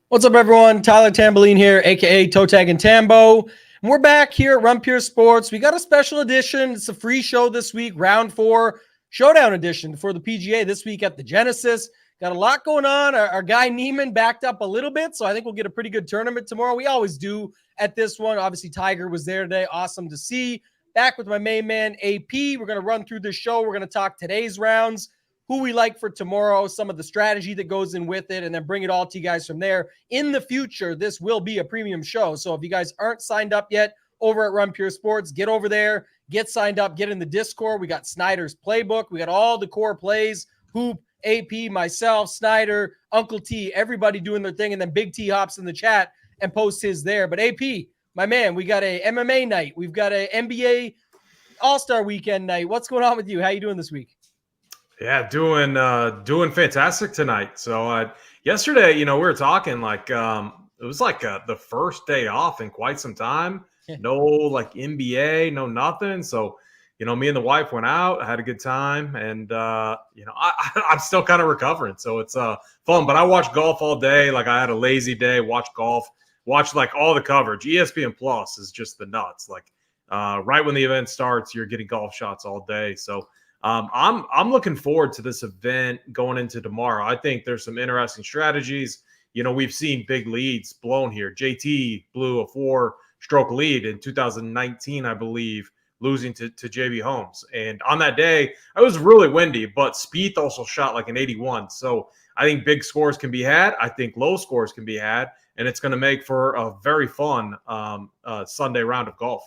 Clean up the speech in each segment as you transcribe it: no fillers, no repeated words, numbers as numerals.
What's up, everyone? Tyler Tamboline here, a.k.a. Toe Tag and Tambo. And we're back here at Run Pure Sports. We got a special edition. It's a free show this week, round 4, Showdown edition for the PGA this week at the Genesis. Got a lot going on. Our guy Neiman backed up a little bit, so I think we'll get a pretty good tournament tomorrow. We always do at this one. Obviously, Tiger was there today. Awesome to see. Back with my main man, AP. We're going to run through this show. We're going to talk today's rounds, who we like for tomorrow, some of the strategy that goes in with it, and then bring it all to you guys from there. In the future, this will be a premium show. So if you guys aren't signed up yet over at Run Pure Sports, get over there, get signed up, get in the Discord. We got Snyder's playbook. We got all the core plays, Hoop, AP, myself, Snyder, Uncle T, everybody doing their thing. And then Big T hops in the chat and posts his there. But AP, my man, we got a MMA night. We've got a NBA All-Star Weekend night. What's going on with you? How you doing this week? Yeah, doing fantastic tonight. So yesterday, we were talking like it was like the first day off in quite some time. No like NBA, no nothing. So me and the wife went out, had a good time, and I'm still kind of recovering. So it's fun. But I watched golf all day. Like I had a lazy day, watched golf, watched like all the coverage. ESPN Plus is just the nuts. Like right when the event starts, you're getting golf shots all day. So. I'm looking forward to this event going into tomorrow. I think there's some interesting strategies. We've seen big leads blown here. JT blew a 4-stroke lead in 2019, I believe, losing to JB Holmes. And on that day, it was really windy, but Spieth also shot like an 81. So I think big scores can be had. I think low scores can be had. And it's going to make for a very fun Sunday round of golf.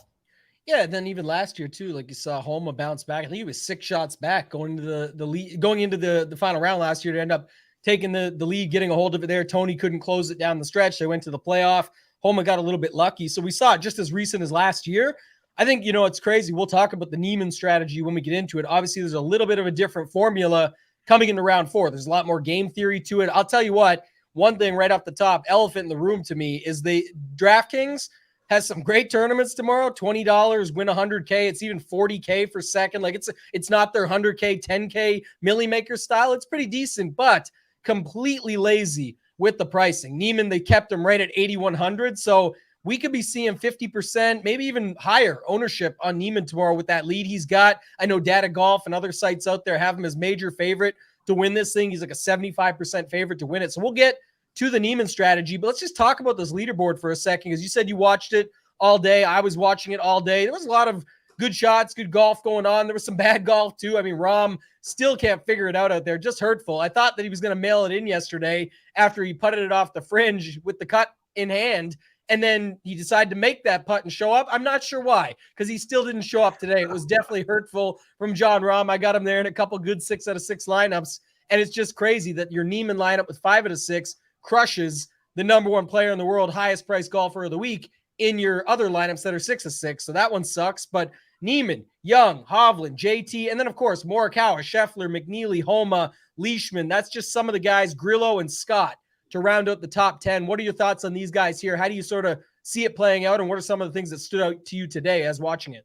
Yeah, then even last year too, like you saw Homa bounce back. I think he was 6 shots back going into the lead, going into the final round last year to end up taking the lead, getting a hold of it there. Tony couldn't close it down the stretch. They went to the playoff. Homa got a little bit lucky. So we saw it just as recent as last year. I think, it's crazy. We'll talk about the Neiman strategy when we get into it. Obviously, there's a little bit of a different formula coming into round 4. There's a lot more game theory to it. I'll tell you what, one thing right off the top, elephant in the room to me, is the Draftkings has some great tournaments tomorrow. $20, win $100K. It's even $40K for second. Like it's not their $100K, $10K Millie Maker style. It's pretty decent, but completely lazy with the pricing. Neiman, they kept them right at 8,100. So we could be seeing 50%, maybe even higher ownership on Neiman tomorrow with that lead he's got. I know Data Golf and other sites out there have him as major favorite to win this thing. He's like a 75% favorite to win it. So we'll get to the Neiman strategy, but let's just talk about this leaderboard for a second, because you said you watched it all day. I was watching it all day. There was a lot of good shots, good golf going on. There was some bad golf too. I mean, Rahm still can't figure it out there. Just hurtful. I thought that he was going to mail it in yesterday after he putted it off the fringe with the cut in hand, and then he decided to make that putt and show up. I'm not sure why, because he still didn't show up today. It was definitely hurtful from John Rahm. I got him there in a couple good 6 out of 6 lineups, and it's just crazy that your Neiman lineup with 5 out of 6 crushes the number 1 player in the world, highest priced golfer of the week in your other lineups that are 6 of 6. So that one sucks. But Neiman, Young, Hovland, JT, and then of course Morikawa, Scheffler, McNeely, Homa, Leishman. That's just some of the guys, Grillo and Scott, to round out the top 10. What are your thoughts on these guys here? How do you sort of see it playing out, and what are some of the things that stood out to you today as watching it?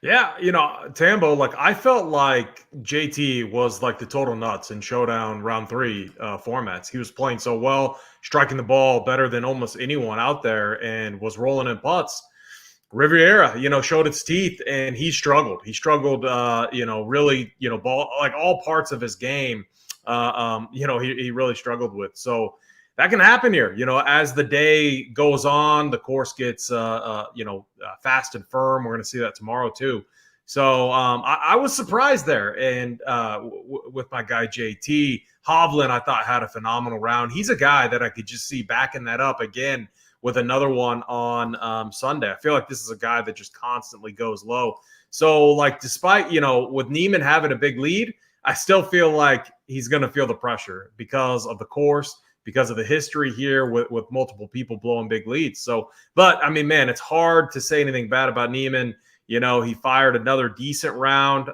Yeah, Tambo, like I felt like JT was like the total nuts in Showdown round 3 formats. He was playing so well, striking the ball better than almost anyone out there, and was rolling in putts. Riviera, showed its teeth, and he struggled. He struggled, really, ball, like all parts of his game, he really struggled with. So that can happen here. As the day goes on, the course gets, fast and firm. We're going to see that tomorrow too. So I was surprised there. And with my guy, JT Hovland, I thought had a phenomenal round. He's a guy that I could just see backing that up again with another one on Sunday. I feel like this is a guy that just constantly goes low. So like, despite, with Neiman having a big lead, I still feel like he's going to feel the pressure because of the course, because of the history here with multiple people blowing big leads. So, but I mean, man, it's hard to say anything bad about Neiman. He fired another decent round.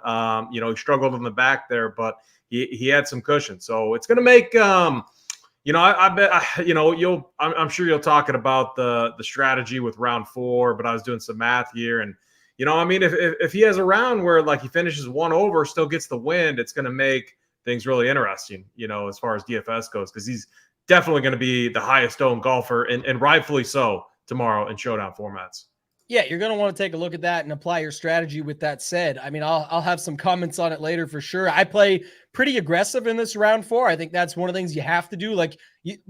He struggled in the back there, but he had some cushion. So it's going to make, I bet I'm sure you'll talk about the strategy with round 4, but I was doing some math here, and if he has a round where like he finishes 1 over, still gets the win, it's going to make things really interesting, as far as DFS goes, because he's definitely going to be the highest owned golfer, and rightfully so, tomorrow in Showdown formats. Yeah, you're going to want to take a look at that and apply your strategy with that said. I mean, I'll have some comments on it later for sure. I play pretty aggressive in this round 4. I think that's one of the things you have to do. Like,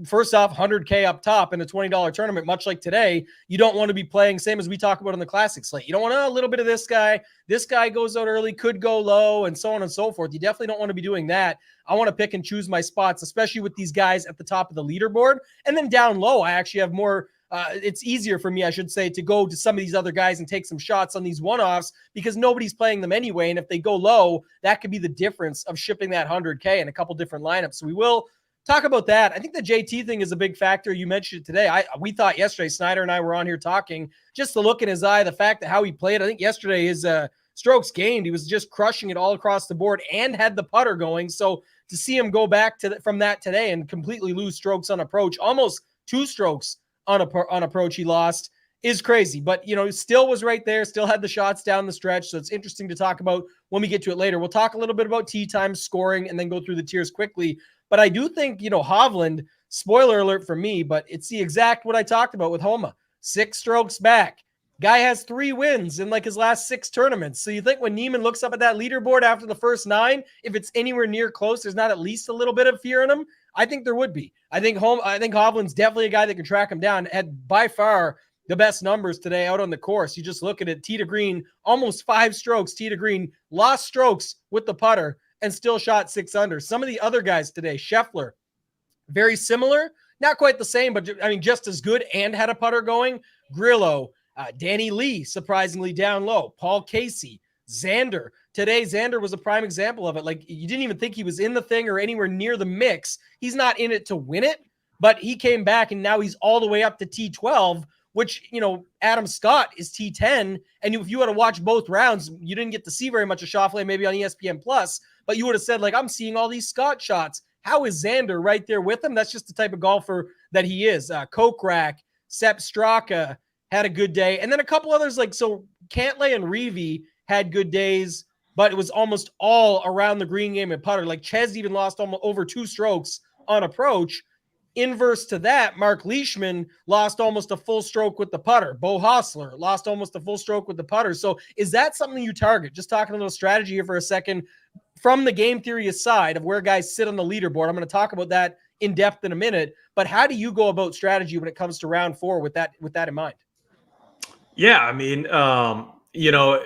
first off, 100K up top in a $20 tournament, much like today, you don't want to be playing same as we talk about in the classic slate. You don't want a little bit of this guy. This guy goes out early, could go low, and so on and so forth. You definitely don't want to be doing that. I want to pick and choose my spots, especially with these guys at the top of the leaderboard. And then down low, I actually have more it's easier for me, I should say, to go to some of these other guys and take some shots on these one-offs because nobody's playing them anyway. And if they go low, that could be the difference of shipping that 100K in a couple different lineups. So we will talk about that. I think the JT thing is a big factor. You mentioned it today. We thought yesterday, Snyder and I were on here talking, just the look in his eye, the fact that how he played. I think yesterday his strokes gained, he was just crushing it all across the board and had the putter going. So to see him go back from that today and completely lose strokes on approach, almost 2 strokes on approach he lost, is crazy. But, still was right there, still had the shots down the stretch. So it's interesting to talk about when we get to it later. We'll talk a little bit about tee time scoring and then go through the tiers quickly. But I do think, Hovland, spoiler alert for me, but it's the exact what I talked about with Homa. 6 strokes back. Guy has 3 wins in like his last 6 tournaments. So you think when Niemann looks up at that leaderboard after the first 9, if it's anywhere near close, there's not at least a little bit of fear in him? I think there would be. I think Hovland's definitely a guy that can track him down. Had by far the best numbers today out on the course. You just look at it, tee to green, almost 5 strokes, tee to green, lost strokes with the putter, and still shot 6 under. Some of the other guys today, Scheffler, very similar, not quite the same, but I mean, just as good and had a putter going. Grillo, Danny Lee, surprisingly down low. Paul Casey, Xander. Today, Xander was a prime example of it. Like, you didn't even think he was in the thing or anywhere near the mix. He's not in it to win it, but he came back and now he's all the way up to T12, which, Adam Scott is T10. And if you had to watch both rounds, you didn't get to see very much of Schauffele maybe on ESPN Plus, but you would have said, like, I'm seeing all these Scott shots. How is Xander right there with him? That's just the type of golfer that he is. Kokrak, Sepp Straka had a good day. And then a couple others Cantlay and Reavie had good days, but it was almost all around the green game and putter. Like Chez even lost almost over 2 strokes on approach. Inverse to that, Mark Leishman lost almost a full stroke with the putter. Bo Hostler lost almost a full stroke with the putter. So is that something you target? Just talking a little strategy here for a second. From the game theory aside of where guys sit on the leaderboard, I'm going to talk about that in depth in a minute. But how do you go about strategy when it comes to round 4 with that in mind? Yeah, I mean,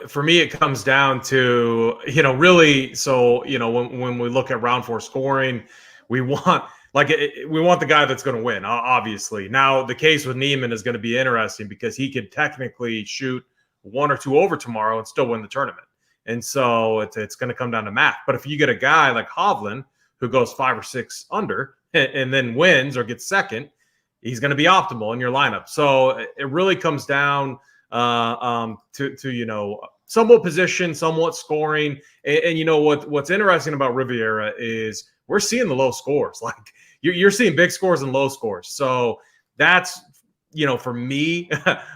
for me, it comes down to, really, so, when we look at round 4 scoring, we want the guy that's going to win, obviously. Now, the case with Niemann is going to be interesting because he could technically shoot 1 or 2 over tomorrow and still win the tournament. And so it's going to come down to math. But if you get a guy like Hovland who goes 5 or 6 under and then wins or gets second, he's going to be optimal in your lineup. So it really comes down to somewhat position, somewhat scoring. And what's interesting about Riviera is we're seeing the low scores. Like you're seeing big scores and low scores. So that's, for me,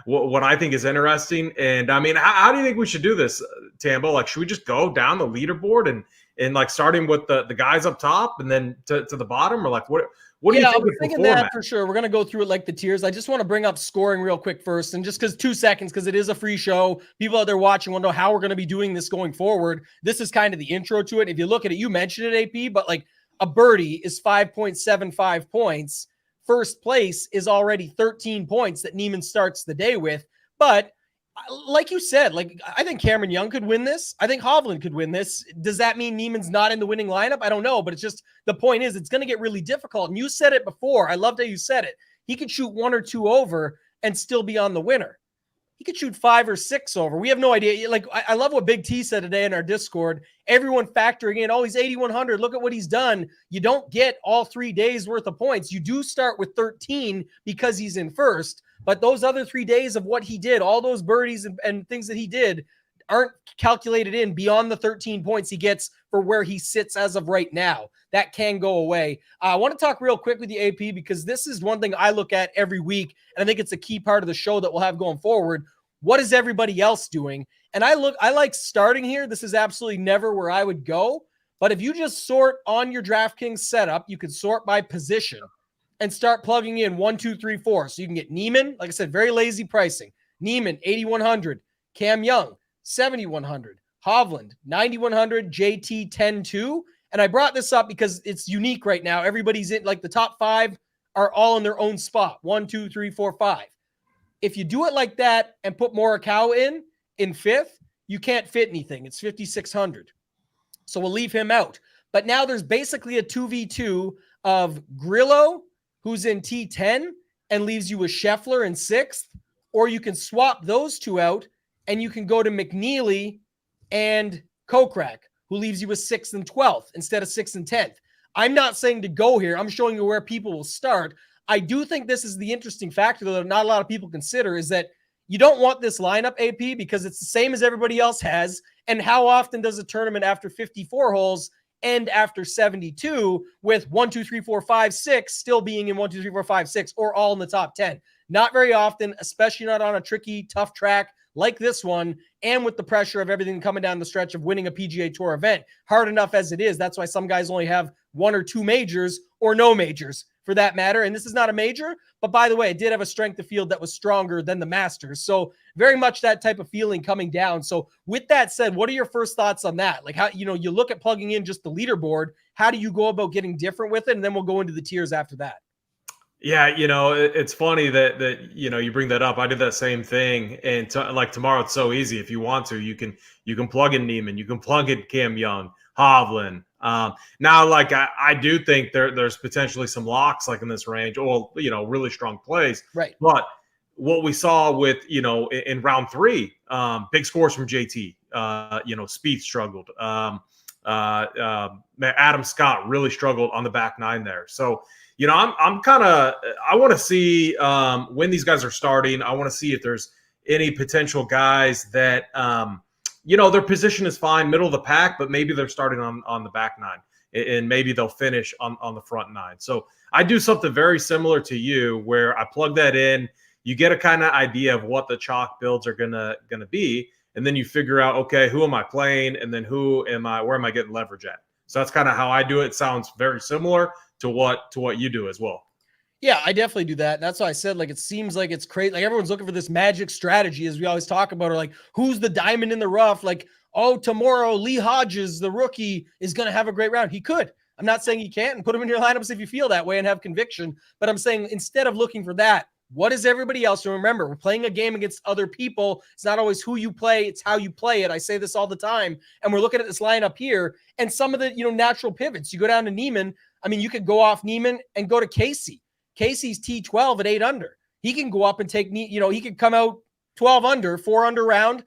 what I think is interesting. And I mean, how do you think we should do this, Tambo? Like, should we just go down the leaderboard and like starting with the guys up top and then to the bottom, or like what do you think? I was thinking that for sure. We're going to go through it like the tiers. I just want to bring up scoring real quick first. And just 2 seconds, because it is a free show. People out there watching will know how we're going to be doing this going forward. This is kind of the intro to it. If you look at it, you mentioned it, AP, but like a birdie is 5.75 points. First place is already 13 points that Niemann starts the day with. But like you said, like I think Cameron Young could win this. I think Hovland could win this. Does that mean Niemann's not in the winning lineup? I don't know, but it's just the point is it's going to get really difficult. And you said it before. I loved how you said it. He could shoot 1 or 2 over and still be on the winner. He could shoot 5 or 6 over. We have no idea. Like I love what Big T said today in our Discord. Everyone factoring in, he's 8,100. Look at what he's done. You don't get all 3 days worth of points. You do start with 13 because he's in first. But those other 3 days of what he did, all those birdies and things that he did, aren't calculated in beyond the 13 points he gets for where he sits as of right now. That can go away. I want to talk real quick with the AP because this is one thing I look at every week, and I think it's a key part of the show that we'll have going forward. What is everybody else doing? And I like starting here. This is absolutely never where I would go. But if you just sort on your DraftKings setup, you can sort by position and start plugging in 1, 2, 3, 4. So you can get Neiman, like I said, very lazy pricing. Neiman, 8,100. Cam Young, 7,100. Hovland, 9,100. JT, 10,2. And I brought this up because it's unique right now. Everybody's in, like the top 5 are all in their own spot. 1, 2, 3, 4, 5. If you do it like that and put Morikawa in 5th, you can't fit anything. It's 5,600. So we'll leave him out. But now there's basically a 2v2 of Grillo, who's in T10 and leaves you with Scheffler in 6th, or you can swap those two out and you can go to McNeely and Kokrak, who leaves you with 6th and 12th instead of 6th and 10th. I'm not saying to go here. I'm showing you where people will start. I do think this is the interesting factor that not a lot of people consider is that you don't want this lineup, AP, because it's the same as everybody else has. And how often does a tournament after 54 holes end after 72 with 1, 2, 3, 4, 5, 6 still being in 1, 2, 3, 4, 5, 6 or all in the top 10? Not very often, especially not on a tricky, tough track like this one, and with the pressure of everything coming down the stretch of winning a PGA Tour event. Hard enough as it is. That's why some guys only have 1 or 2 majors or no majors for that matter. And this is not a major, but by the way, it did have a strength of field that was stronger than the Masters. So very much that type of feeling coming down. So with that said, what are your first thoughts on that? Like how, you look at plugging in just the leaderboard. How do you go about getting different with it? And then we'll go into the tiers after that. Yeah, it's funny that you bring that up. I did that same thing, and like tomorrow, it's so easy. If you want to, you can plug in Neiman, you can plug in Cam Young, Hovland. Now, like I do think there's potentially some locks like in this range, or really strong plays. Right. But what we saw with in round 3, big scores from JT. Speed struggled. Adam Scott really struggled on the back 9 there. So. I'm kind of I want to see when these guys are starting. I want to see if there's any potential guys that their position is fine, middle of the pack, but maybe they're starting on the back 9 and maybe they'll finish on the front 9. So I do something very similar to you where I plug that in. You get a kind of idea of what the chalk builds are gonna be, and then you figure out, okay, who am I playing, and then where am I getting leverage at? So that's kind of how I do it. It sounds very similar to what you do as well. Yeah, I definitely do that. That's why I said, like, it seems like it's crazy. Like everyone's looking for this magic strategy, as we always talk about, or like, who's the diamond in the rough? Like, oh, tomorrow Lee Hodges, the rookie, is going to have a great round. He could. I'm not saying he can't, and put him in your lineups if you feel that way and have conviction. But I'm saying instead of looking for that, what is everybody else? And remember, we're playing a game against other people. It's not always who you play, it's how you play it. I say this all the time. And we're looking at this lineup here and some of the natural pivots. You go down to Neiman. I mean, you could go off Neiman and go to Casey. Casey's T12 at 8 under. He can go up and take, he could come out 12 under, 4 under round,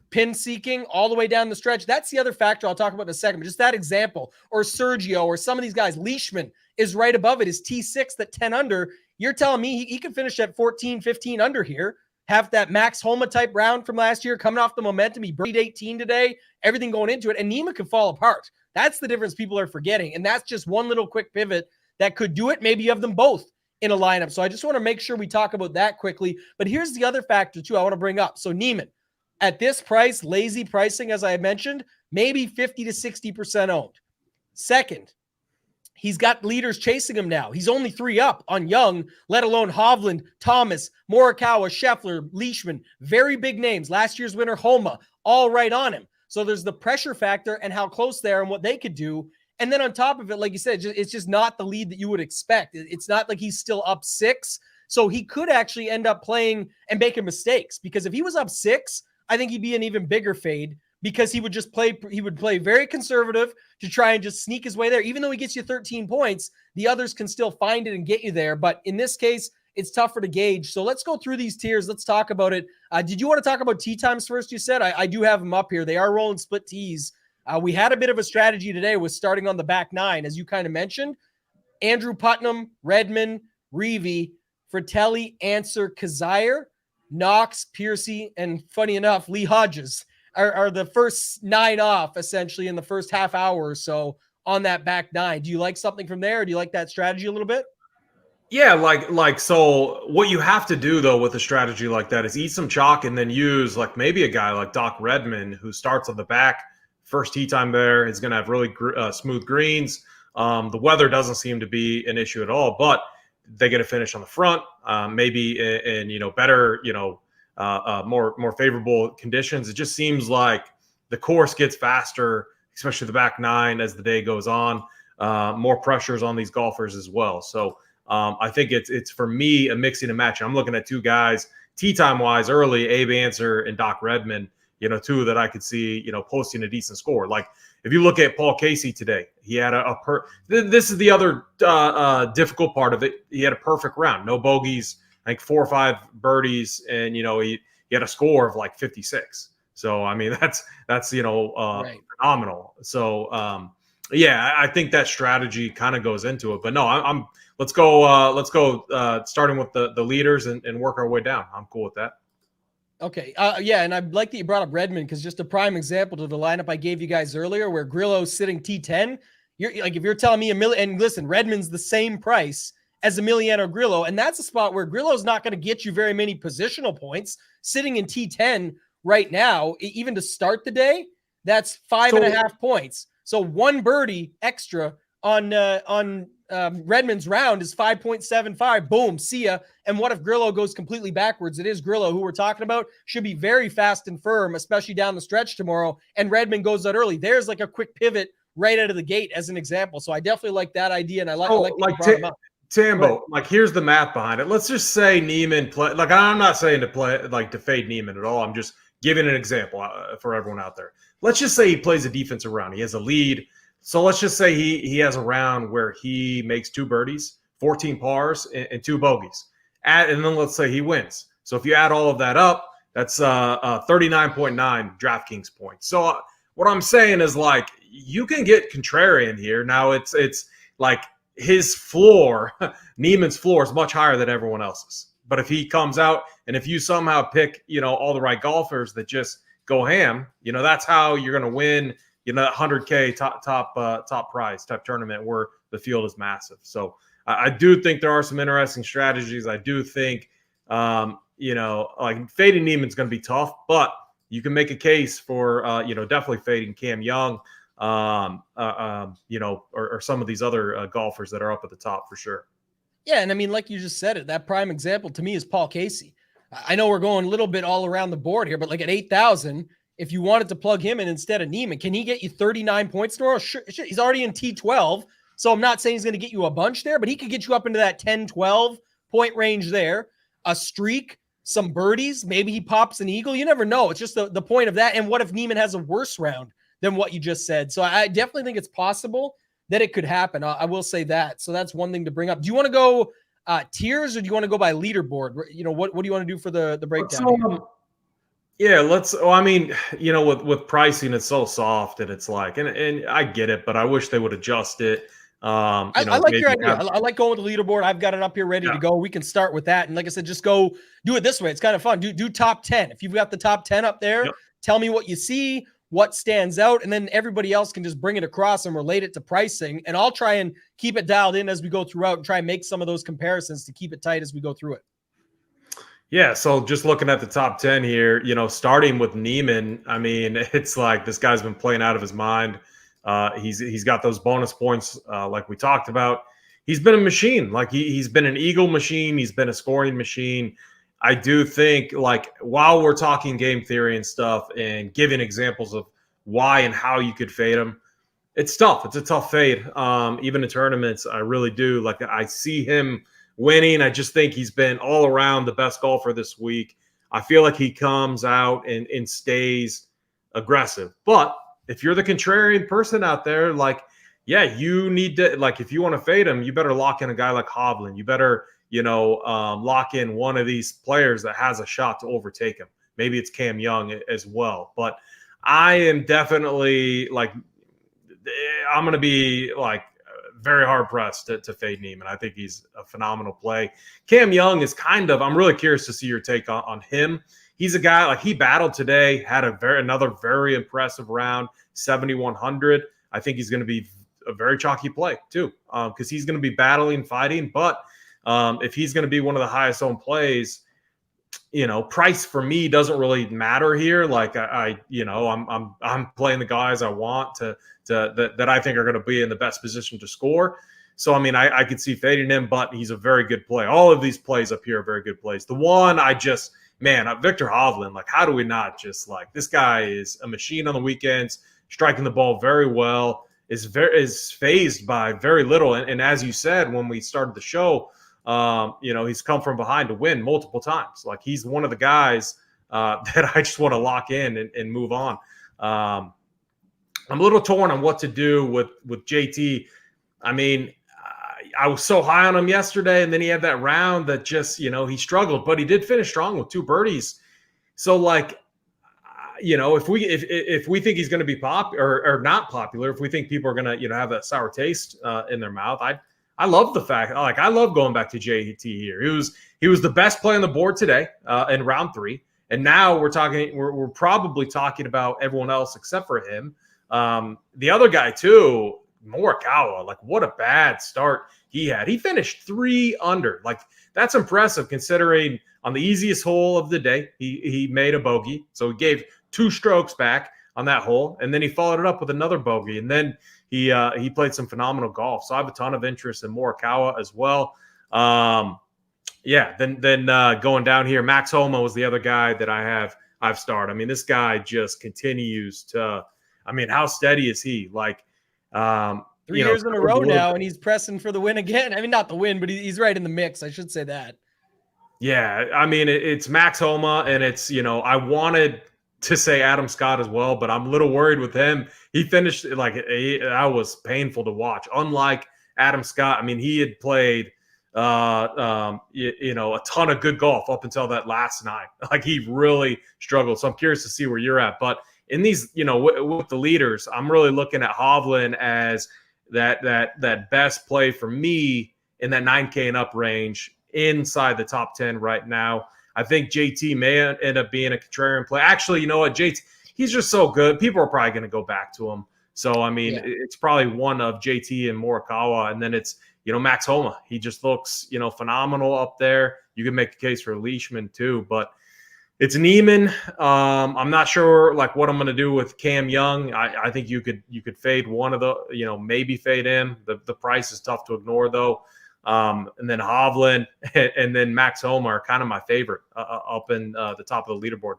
pin seeking all the way down the stretch. That's the other factor I'll talk about in a second. But just that example, or Sergio, or some of these guys, Leishman is right above it, is T6 at 10 under. You're telling me he can finish at 14, 15 under here, have that Max Homa type round from last year, coming off the momentum. He birdied 18 today, everything going into it, and Nima could fall apart. That's the difference people are forgetting. And that's just one little quick pivot that could do it. Maybe you have them both in a lineup. So I just want to make sure we talk about that quickly. But here's the other factor too I want to bring up. So Neiman, at this price, lazy pricing, as I mentioned, maybe 50 to 60% owned. Second, he's got leaders chasing him now. He's only 3 up on Young, let alone Hovland, Thomas, Morikawa, Scheffler, Leishman, very big names. Last year's winner, Homa, all right on him. So there's the pressure factor and how close they are and what they could do. And then on top of it, like you said, it's just not the lead that you would expect. It's not like he's still up 6. So he could actually end up playing and making mistakes, because if he was up 6, I think he'd be an even bigger fade, because he would play very conservative to try and just sneak his way there. Even though he gets you 13 points, the others can still find it and get you there. But in this case, it's tougher to gauge. So let's go through these tiers. Let's talk about it. Did you want to talk about tee times first? You said I do have them up here. They are rolling split tees. We had a bit of a strategy today with starting on the back 9, as you kind of mentioned. Andrew Putnam, Redmond, Reevy, Fratelli, Answer, Kazire, Knox, Piercy, and funny enough, Lee Hodges are the first 9 off essentially in the first half hour or so on that back 9. Do you like something from there? Or do you like that strategy a little bit? Yeah, so what you have to do though with a strategy like that is eat some chalk and then use like maybe a guy like Doc Redman who starts on the back. First tee time there is going to have really smooth greens. The weather doesn't seem to be an issue at all, but they get a finish on the front, maybe in better more favorable conditions. It just seems like the course gets faster, especially the back 9 as the day goes on. More pressures on these golfers as well. So. I think it's for me a mixing and matching. I'm looking at 2 guys, tee time wise, early, Abe Answer and Doc Redman. 2 that I could see, posting a decent score. Like if you look at Paul Casey today, he had this is the other difficult part of it. He had a perfect round, no bogeys, I think 4 or 5 birdies, and he had a score of like 56. So I mean that's right. Phenomenal. So yeah, I think that strategy kind of goes into it. But no, I'm let's go starting with the leaders and work our way down. I'm cool with that. Okay. Yeah, and I like that you brought up Redmond because just a prime example to the lineup I gave you guys earlier where Grillo's sitting T10. You're like, if you're telling me and listen, Redmond's the same price as Emiliano Grillo, and that's a spot where Grillo's not going to get you very many positional points. Sitting in T10 right now, even to start the day, that's 5.5 points. So 1 birdie extra on Redmond's round is 5.75. Boom, see ya. And what if Grillo goes completely backwards? It is Grillo who we're talking about. Should be very fast and firm, especially down the stretch tomorrow. And Redmond goes out early. There's like a quick pivot right out of the gate as an example. So I definitely like that idea, and I like Tambo. Like here's the math behind it. Let's just say Niemann play. Like I'm not saying to fade Niemann at all. I'm just giving an example for everyone out there. Let's just say he plays a defensive round. He has a lead. So let's just say he has a round where he makes 2 birdies, 14 pars, and 2 bogeys. And then let's say he wins. So if you add all of that up, that's 39.9 Draftkings points. So what I'm saying is like you can get contrarian here. Now it's like his floor, Niemann's floor is much higher than everyone else's. But if he comes out and if you somehow pick, all the right golfers that just go ham, that's how you're going to win. That 100K top prize type tournament where the field is massive. So I do think there are some interesting strategies. I do think, like fading Niemann's going to be tough, but you can make a case for, definitely fading Cam Young, or some of these other golfers that are up at the top for sure. Yeah, and I mean, like you just said it, that prime example to me is Paul Casey. I know we're going a little bit all around the board here, but like at 8,000, if you wanted to plug him in instead of Niemann, can he get you 39 points tomorrow? Sure, he's already in T12, so I'm not saying he's going to get you a bunch there, but he could get you up into that 10, 12 point range there. A streak, some birdies, maybe he pops an eagle. You never know. It's just the point of that. And what if Niemann has a worse round than what you just said? So I definitely think it's possible that it could happen. I will say that. So that's one thing to bring up. Do you want to go tiers or do you want to go by leaderboard? What do you want to do for the breakdown? Yeah, with pricing, it's so soft and it's like, and I get it, but I wish they would adjust it. I like your idea. I like going with the leaderboard. I've got it up here ready to go. We can start with that. And like I said, just go do it this way. It's kind of fun. Do top 10. If you've got the top 10 up there, tell me what you see, what stands out, and then everybody else can just bring it across and relate it to pricing. And I'll try and keep it dialed in as we go throughout and try and make some of those comparisons to keep it tight as we go through it. Yeah, so just looking at the top 10 here, starting with Niemann, I mean, it's like this guy's been playing out of his mind. He's got those bonus points like we talked about. He's been a machine. Like he's been an eagle machine. He's been a scoring machine. I do think like while we're talking game theory and stuff and giving examples of why and how you could fade him, it's tough. It's a tough fade. Even in tournaments, I really do. Like I see him winning. I just think he's been all around the best golfer this week. I feel like he comes out and stays aggressive. But if you're the contrarian person out there, like, yeah, you need to, like, if you want to fade him, you better lock in a guy like Hovland. You better, lock in one of these players that has a shot to overtake him. Maybe it's Cam Young as well. But I am definitely like, I'm going to be like, very hard pressed to fade Niemann. I think he's a phenomenal play. Cam Young is I'm really curious to see your take on him. he's a guy like he battled today, had another very impressive round, 7,100. I think he's going to be a very chalky play too, because he's going to be battling, fighting. But if he's going to be one of the highest owned plays, price for me doesn't really matter here. Like I'm playing the guys I want that I think are going to be in the best position to score. So, I mean, I could see fading him, but he's a very good play. All of these plays up here are very good plays. The one Victor Hovland, like, how do we not just like, this guy is a machine on the weekends, striking the ball very well, is phased by very little. And as you said, when we started the show, he's come from behind to win multiple times. Like, he's one of the guys that I just want to lock in and move on. I'm a little torn on what to do with JT. I mean, I was so high on him yesterday, and then he had that round that just, he struggled, but he did finish strong with 2 birdies. So, like, if we think he's going to be or not popular, if we think people are going to, have that sour taste in their mouth, I love the fact, like, I love going back to JT here. He was the best play on the board today in round 3, and now we're probably talking about everyone else except for him. The other guy too, Morikawa, like, what a bad start he had. He finished 3 under. Like, that's impressive considering on the easiest hole of the day, he made a bogey. So he gave 2 strokes back on that hole, and then he followed it up with another bogey, and then he played some phenomenal golf. So I have a ton of interest in Morikawa as well. Then going down here, Max Homa was the other guy that I've started. I mean, this guy just continues to, I mean, how steady is he? Like, 3 years in a row now, and he's pressing for the win again. I mean, not the win, but he's right in the mix. I should say that. Yeah, I mean, it's Max Homa, and it's, I wanted to say Adam Scott as well, but I'm a little worried with him. He finished that was painful to watch. Unlike Adam Scott, I mean, he had played a ton of good golf up until that last night. Like, he really struggled. So I'm curious to see where you're at. But in these, with the leaders, I'm really looking at Hovland as that best play for me in that 9K and up range inside the top 10 right now. I think JT may end up being a contrarian play. Actually, you know what? JT, he's just so good. People are probably going to go back to him. So, I mean, It's probably one of JT and Morikawa, and then it's, Max Homa. He just looks, phenomenal up there. You can make a case for Leishman too, but it's Neiman. I'm not sure like what I'm going to do with Cam Young. I think you could fade one of the, maybe fade him. The price is tough to ignore though. And then Hovland and then Max Homa are kind of my favorite up in the top of the leaderboard.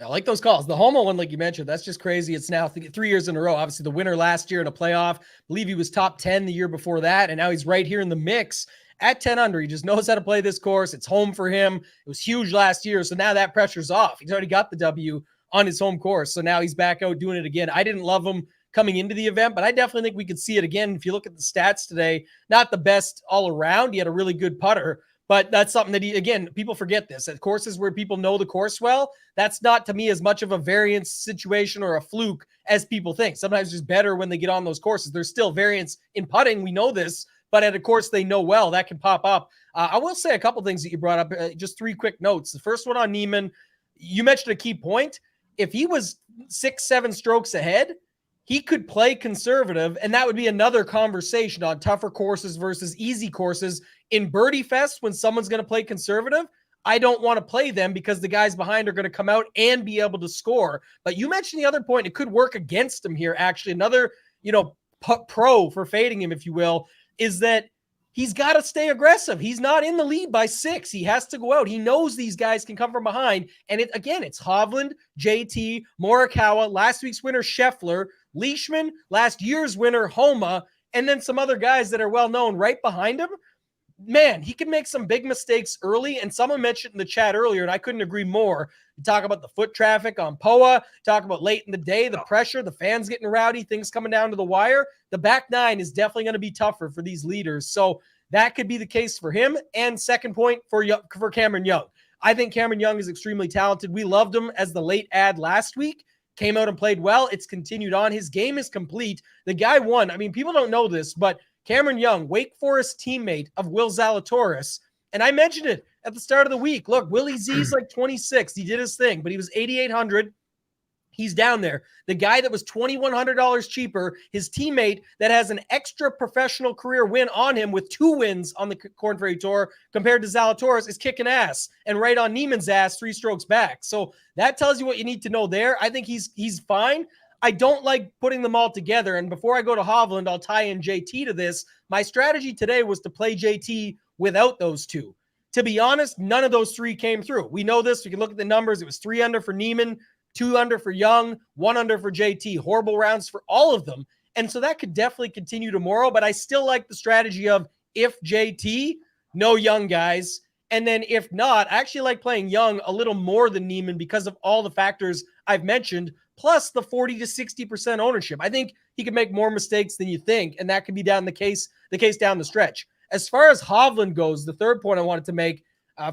I like those calls. The Homa one, like you mentioned, that's just crazy. It's now 3 years in a row. Obviously, the winner last year in a playoff. I believe he was top 10 the year before that, and now he's right here in the mix at 10 under. He just knows how to play this course. It's home for him. It was huge last year, so now that pressure's off. He's already got the W on his home course, so now he's back out doing it again. I didn't love him coming into the event, but I definitely think we could see it again. If you look at the stats today, not the best all around. He had a really good putter, but that's something that people forget this. At courses where people know the course well, that's not to me as much of a variance situation or a fluke as people think. Sometimes it's better when they get on those courses. There's still variance in putting. We know this, but at a course they know well, that can pop up. I will say a couple things that you brought up, just 3 quick notes. The first one on Neiman, you mentioned a key point. If he was 6-7 strokes ahead, he could play conservative, and that would be another conversation on tougher courses versus easy courses. In Birdie Fest, when someone's going to play conservative, I don't want to play them because the guys behind are going to come out and be able to score. But you mentioned the other point. It could work against him here, actually. Another, pro for fading him, if you will, is that he's got to stay aggressive. He's not in the lead by 6. He has to go out. He knows these guys can come from behind. And it's Hovland, JT, Morikawa, last week's winner, Scheffler, Leishman, last year's winner, Homa, and then some other guys that are well-known right behind him. Man, he can make some big mistakes early, and someone mentioned in the chat earlier, and I couldn't agree more. You talk about the foot traffic on POA, talk about late in the day, the pressure, the fans getting rowdy, things coming down to the wire. The back 9 is definitely going to be tougher for these leaders, so that could be the case for him. And second point for Cameron Young. I think Cameron Young is extremely talented. We loved him as the late ad last week. Came out and played well. It's continued on. His game is complete. The guy won. I mean, people don't know this, but Cameron Young, Wake Forest teammate of Will Zalatoris, and I mentioned it at the start of the week. Look, Willie Z's like 26. He did his thing, but he was 8,800. He's down there. The guy that was $2,100 cheaper, his teammate that has an extra professional career win on him with 2 wins on the Corn Ferry Tour compared to Zalatoris, is kicking ass and right on Neiman's ass 3 strokes back. So that tells you what you need to know there. I think he's fine. I don't like putting them all together. And before I go to Hovland, I'll tie in JT to this. My strategy today was to play JT without those 2. To be honest, none of those 3 came through. We know this. We can look at the numbers. It was 3 under for Neiman, 2 under for Young, 1 under for JT. Horrible rounds for all of them. And so that could definitely continue tomorrow, but I still like the strategy of if JT, no Young guys. And then if not, I actually like playing Young a little more than Neiman because of all the factors I've mentioned, plus the 40 to 60% ownership. I think he could make more mistakes than you think, and that could be the case down the stretch. As far as Hovland goes, the third point I wanted to make,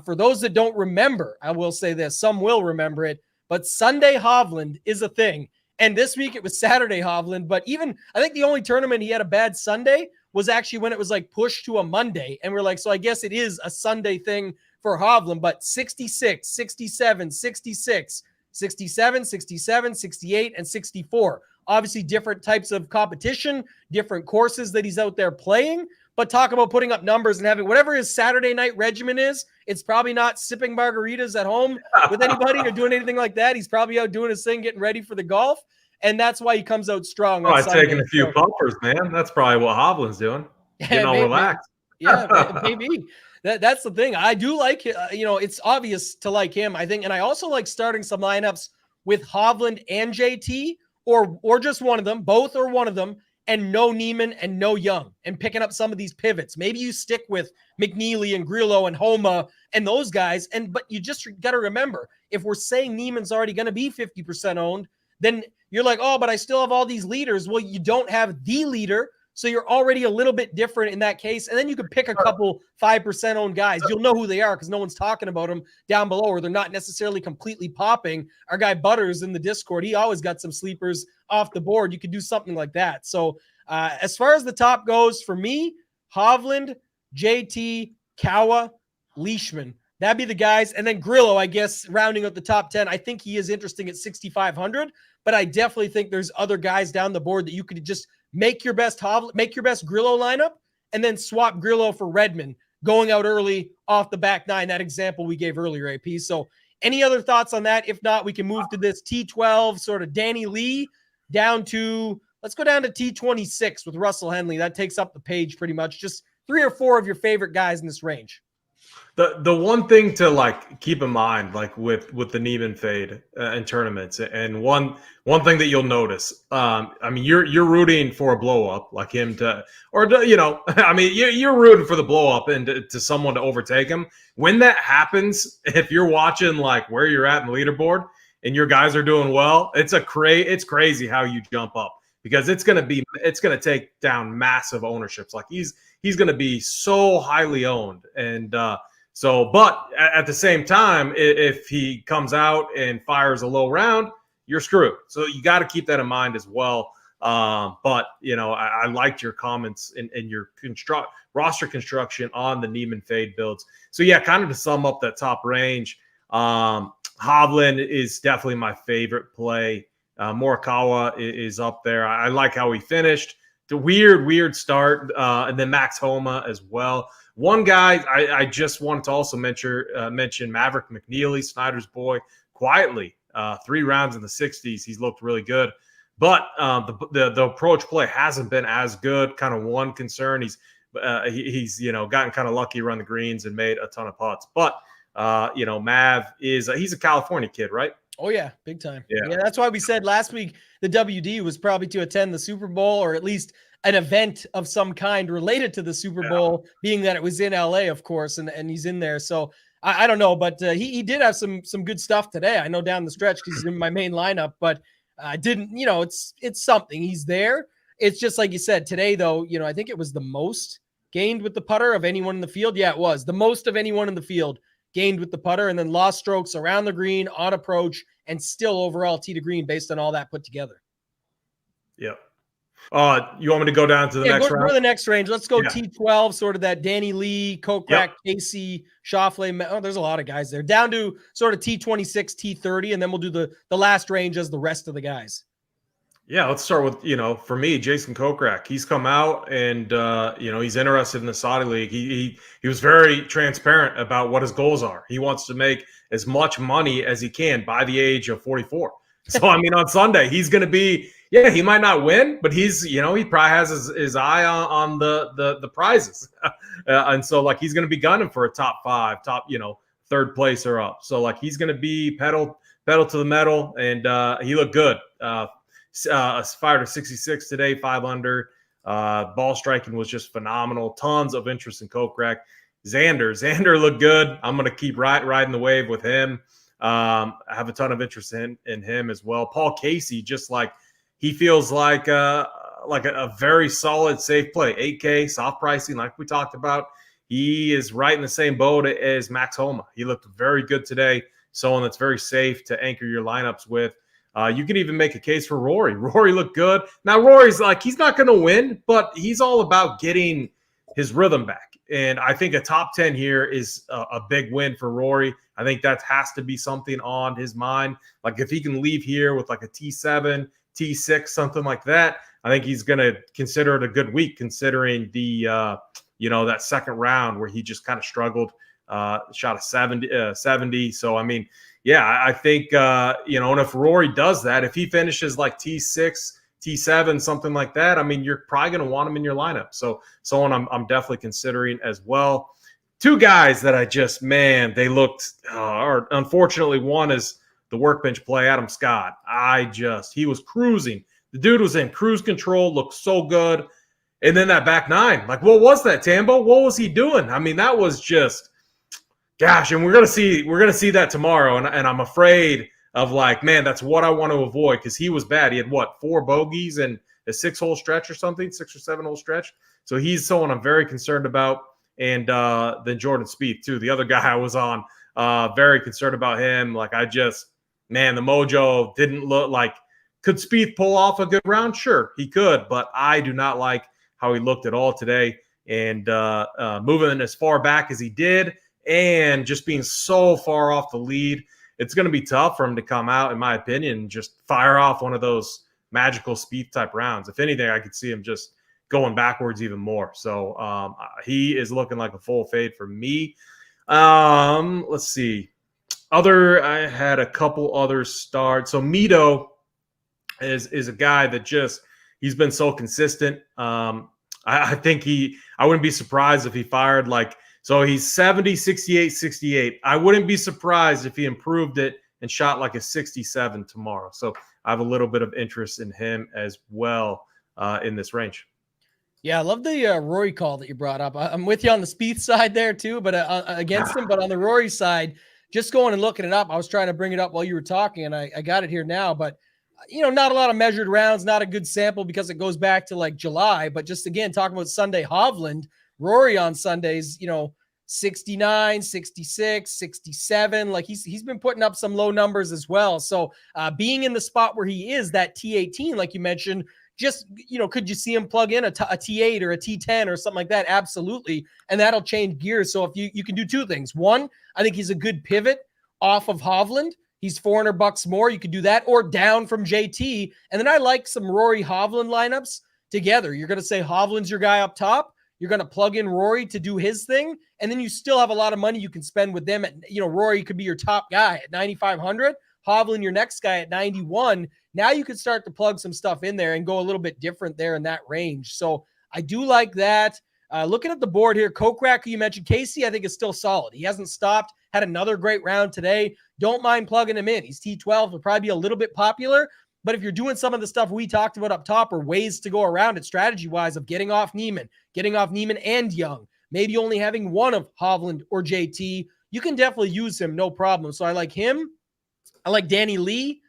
for those that don't remember, I will say this, some will remember it, but Sunday Hovland is a thing. And this week it was Saturday Hovland, but even I think the only tournament he had a bad Sunday was actually when it was like pushed to a Monday. And we're like, so I guess it is a Sunday thing for Hovland, but 66, 67, 66, 67, 67, 68, and 64. Obviously different types of competition, different courses that he's out there playing, but talk about putting up numbers and having whatever his Saturday night regimen is. It's probably not sipping margaritas at home with anybody or doing anything like that. He's probably out doing his thing, getting ready for the golf. And that's why he comes out strong. Probably taking a few pumpers, man. That's probably what Hovland's doing. Getting all relaxed. Yeah, maybe. That's the thing. I do like, it's obvious to like him, I think. And I also like starting some lineups with Hovland and JT or just one of them, both or one of them, and no Neiman and no Young, and picking up some of these pivots. Maybe you stick with McNeely and Grillo and Homa and those guys. But you just got to remember, if we're saying Neiman's already going to be 50% owned, then you're like, oh, but I still have all these leaders. Well, you don't have the leader, so you're already a little bit different in that case. And then you could pick a couple 5% owned guys. You'll know who they are because no one's talking about them down below, or they're not necessarily completely popping. Our guy Butters in the Discord, he always got some sleepers off the board. You could do something like that. So as far as the top goes, for me, Hovland, JT, Kawa, Leishman. That'd be the guys. And then Grillo, I guess, rounding out the top 10. I think he is interesting at 6,500, but I definitely think there's other guys down the board that you could just make your best Grillo lineup and then swap Grillo for Redmond going out early off the back 9, that example we gave earlier, AP. So any other thoughts on that? If not, we can move to this T12 sort of Danny Lee down to, let's go down to T26 with Russell Henley. That takes up the page pretty much. Just 3 or 4 of your favorite guys in this range. The one thing to keep in mind, with the Neiman fade in tournaments, and one thing that you'll notice, you're rooting for a blow up like him you're rooting for the blow up and to someone to overtake him. When that happens, if you're watching where you're at in the leaderboard and your guys are doing well, it's crazy how you jump up, because it's gonna take down massive ownerships. He's gonna be so highly owned, and but at the same time, if he comes out and fires a low round, you're screwed. So you got to keep that in mind as well. But I liked your comments and your roster construction on the Neiman fade builds. So yeah, kind of to sum up that top range, Hovland is definitely my favorite play. Morikawa is up there. I like how he finished. The weird start, and then Max Homa as well. One guy I just wanted to also mention Maverick McNeely, Snyder's boy, quietly 3 rounds in the 60s. He's looked really good, but the approach play hasn't been as good. Kind of one concern. He's gotten kind of lucky around the greens and made a ton of putts. But Mav he's a California kid, right? Oh yeah, big time. Yeah, that's why we said last week the WD was probably to attend the Super Bowl, or at least an event of some kind related to the Super Bowl, being that it was in LA, of course, and he's in there. So I don't know, but he did have some good stuff today. I know down the stretch because he's in my main lineup, but I didn't, it's something. He's there. It's just like you said today, though. I think it was the most gained with the putter of anyone in the field. Yeah, it was the most of anyone in the field gained with the putter, and then lost strokes around the green, on approach, and still overall tee to green based on all that put together. Yep. You want me to go down to the next Go round? to the next range. Let's go Yeah. T12, sort of that Danny Lee, Kokrak, Casey, Schauffele. Oh, there's a lot of guys there. Down to sort of T26, T30, and then we'll do the last range as the rest of the guys. Yeah, let's start with, for me, Jason Kokrak. He's come out and, he's interested in the Saudi League. He was very transparent about what his goals are. He wants to make as much money as he can by the age of 44. So, I mean, on Sunday, he's going to be, he might not win, but he's, he probably has his eye on the prizes. And so, like, he's going to be gunning for a top 5, third place or up. So, like, he's going to be pedal to the metal, and he looked good. Fired a 66 today, 5 under. Ball striking was just phenomenal. Tons of interest in Kokrak. Xander looked good. I'm going to keep riding the wave with him. I have a ton of interest in him as well. Paul Casey, just like he feels like a very solid, safe play. 8K, soft pricing, like we talked about. He is right in the same boat as Max Homa. He looked very good today. Someone that's very safe to anchor your lineups with. You can even make a case for Rory. Rory looked good. Now, Rory's like, he's not going to win, but he's all about getting his rhythm back. And I think a top 10 here is a big win for Rory. I think that has to be something on his mind. Like, if he can leave here with like a T7, T6, something like that, I think he's going to consider it a good week, considering the, that second round where he just kind of struggled, shot a 70. So, I mean, yeah, I think, and if Rory does that, if he finishes like T6, T7, something like that, I mean, you're probably going to want him in your lineup. So someone I'm definitely considering as well. 2 guys that I just, they looked, or unfortunately, one is the workbench play, Adam Scott. He was cruising. The dude was in cruise control, looked so good. And then that back 9, like, what was that, Tambo? What was he doing? I mean, that was just, gosh, and we're gonna see that tomorrow, and I'm afraid of, like, man, that's what I want to avoid, because he was bad. He had 4 bogeys and a 6-hole stretch or something, 6 or 7-hole stretch. So he's someone I'm very concerned about, and then Jordan Spieth too, the other guy I was on, very concerned about him. Like, the mojo didn't look like. Could Spieth pull off a good round? Sure, he could, but I do not like how he looked at all today, and moving as far back as he did, and just being so far off the lead, it's going to be tough for him to come out, in my opinion, and just fire off one of those magical Spieth type rounds. If anything, I could see him just going backwards even more. So he is looking like a full fade for me. Let's see. I had a couple other starts. So Mito is a guy that he's been so consistent. I think I wouldn't be surprised if he fired so he's 70, 68, 68. I wouldn't be surprised if he improved it and shot like a 67 tomorrow. So I have a little bit of interest in him as well in this range. Yeah, I love the Rory call that you brought up. I'm with you on the Spieth side there too, but against him. But on the Rory side, just going and looking it up, I was trying to bring it up while you were talking, and I got it here now. But not a lot of measured rounds, not a good sample because it goes back to like July. But just again, talking about Sunday, Hovland, Rory on Sundays, 69, 66, 67. Like he's been putting up some low numbers as well. So being in the spot where he is, that T18, like you mentioned, just, could you see him plug in a T8 or a T10 or something like that? Absolutely. And that'll change gears. So if you can do 2 things. One, I think he's a good pivot off of Hovland. He's $400 more. You could do that, or down from JT. And then I like some Rory Hovland lineups together. You're going to say Hovland's your guy up top. You're going to plug in Rory to do his thing. And then you still have a lot of money you can spend with them. Rory could be your top guy at 9,500. Hovland, your next guy at 91. Now you can start to plug some stuff in there and go a little bit different there in that range. So I do like that. Looking at the board here, Kokrak, you mentioned, Casey, I think is still solid. He hasn't stopped, had another great round today. Don't mind plugging him in. He's T12, will probably be a little bit popular. But if you're doing some of the stuff we talked about up top, or ways to go around it strategy-wise, of getting off Neiman and Young, maybe only having one of Hovland or JT, you can definitely use him, no problem. So I like him. I like Danny Lee.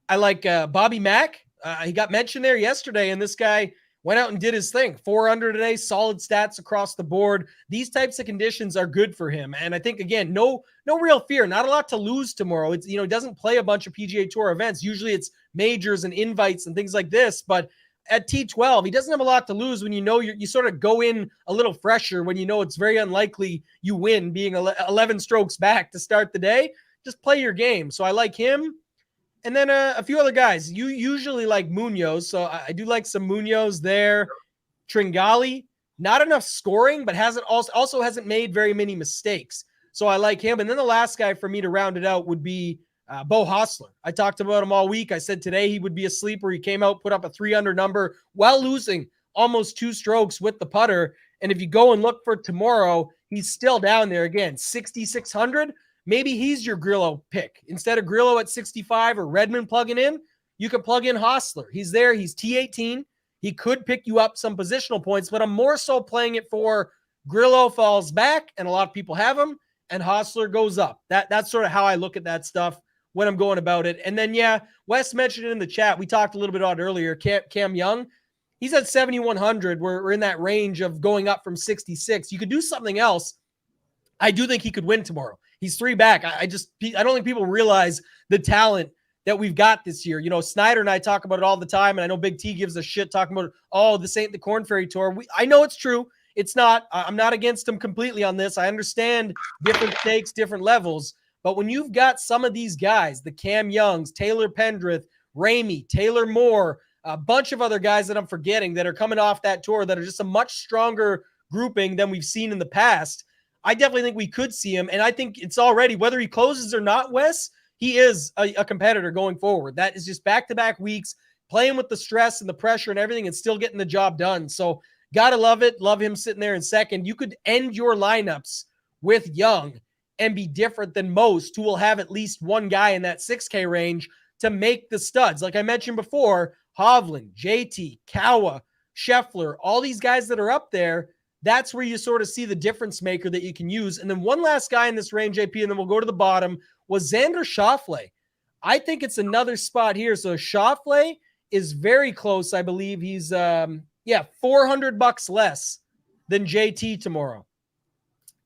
I like Bobby Mack. He got mentioned there yesterday, and this guy went out and did his thing. 4 under today, solid stats across the board. These types of conditions are good for him. And I think, again, no real fear, not a lot to lose tomorrow. It's, he doesn't play a bunch of PGA Tour events. Usually it's majors and invites and things like this, but at T12, he doesn't have a lot to lose when you sort of go in a little fresher when you know it's very unlikely you win being 11 strokes back to start the day. Just play your game. So I like him. And then a few other guys. You usually like Munoz, so I do like some Munoz there. Tringali, not enough scoring, but also hasn't made very many mistakes. So I like him. And then the last guy for me to round it out would be Bo Hostler. I talked about him all week. I said today he would be a sleeper. He came out, put up a 3-under number while losing almost 2 strokes with the putter. And if you go and look for tomorrow, he's still down there again, 6,600. Maybe he's your Grillo pick. Instead of Grillo at 65 or Redmond plugging in, you could plug in Hostler. He's there. He's T18. He could pick you up some positional points, but I'm more so playing it for Grillo falls back, and a lot of people have him, and Hostler goes up. That's sort of how I look at that stuff when I'm going about it. And then, yeah, Wes mentioned it in the chat. We talked a little bit about it earlier. Cam Young, he's at 7,100. We're in that range of going up from 66. You could do something else. I do think he could win tomorrow. He's 3 back. I don't think people realize the talent that we've got this year. You know, Snyder and I talk about it all the time, and I know Big T gives a shit talking about, oh, this ain't the Korn Ferry Tour. I know it's true. It's not. I'm not against him completely on this. I understand different stakes, different levels. But when you've got some of these guys, the Cam Youngs, Taylor Pendrith, Ramey, Taylor Moore, a bunch of other guys that I'm forgetting that are coming off that tour that are just a much stronger grouping than we've seen in the past, I definitely think we could see him. And I think it's already, whether he closes or not, Wes, he is a competitor going forward. That is just back-to-back weeks, playing with the stress and the pressure and everything and still getting the job done. So gotta love it. Love him sitting there in second. You could end your lineups with Young and be different than most who will have at least one guy in that 6K range to make the studs. Like I mentioned before, Hovland, JT, Kawa, Scheffler, all these guys that are up there, that's where you sort of see the difference maker that you can use. And then one last guy in this range, JP, and then we'll go to the bottom, was Xander Schauffele. I think it's another spot here. So Schauffele is very close. I believe he's, $400 less than JT tomorrow.